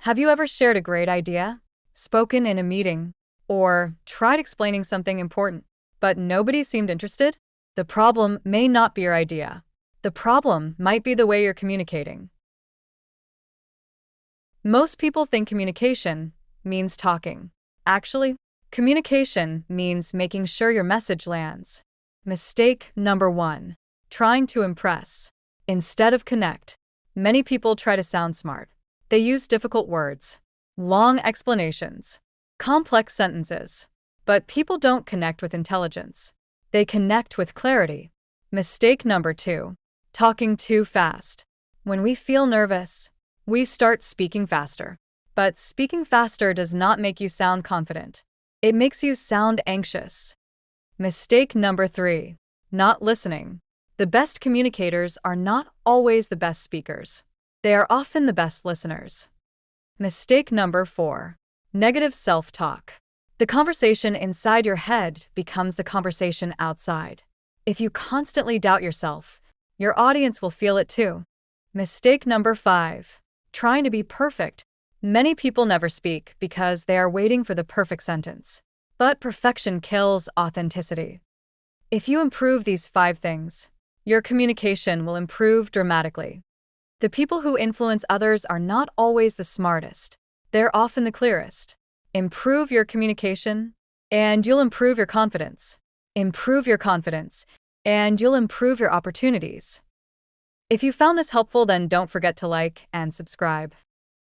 Have you ever shared a great idea, spoken in a meeting, or tried explaining something important, but nobody seemed interested? The problem may not be your idea. The problem might be the way you're communicating. Most people think communication means talking. Actually, communication means making sure your message lands. Mistake number one: trying to impress instead of connect. Many people try to sound smart. They use difficult words, long explanations, complex sentences. But people don't connect with intelligence. They connect with clarity. Mistake number two: talking too fast. When we feel nervous, we start speaking faster. But speaking faster does not make you sound confident. It makes you sound anxious. Mistake number three: not listening. The best communicators are not always the best speakers. They are often the best listeners. Mistake number four: negative self-talk. The conversation inside your head becomes the conversation outside. If you constantly doubt yourself, your audience will feel it too. Mistake number five: trying to be perfect. Many people never speak because they are waiting for the perfect sentence. But perfection kills authenticity. If you improve these 5 things, your communication will improve dramatically. The people who influence others are not always the smartest. They're often the clearest. Improve your communication, and you'll improve your confidence. Improve your confidence, and you'll improve your opportunities. If you found this helpful, then don't forget to like and subscribe.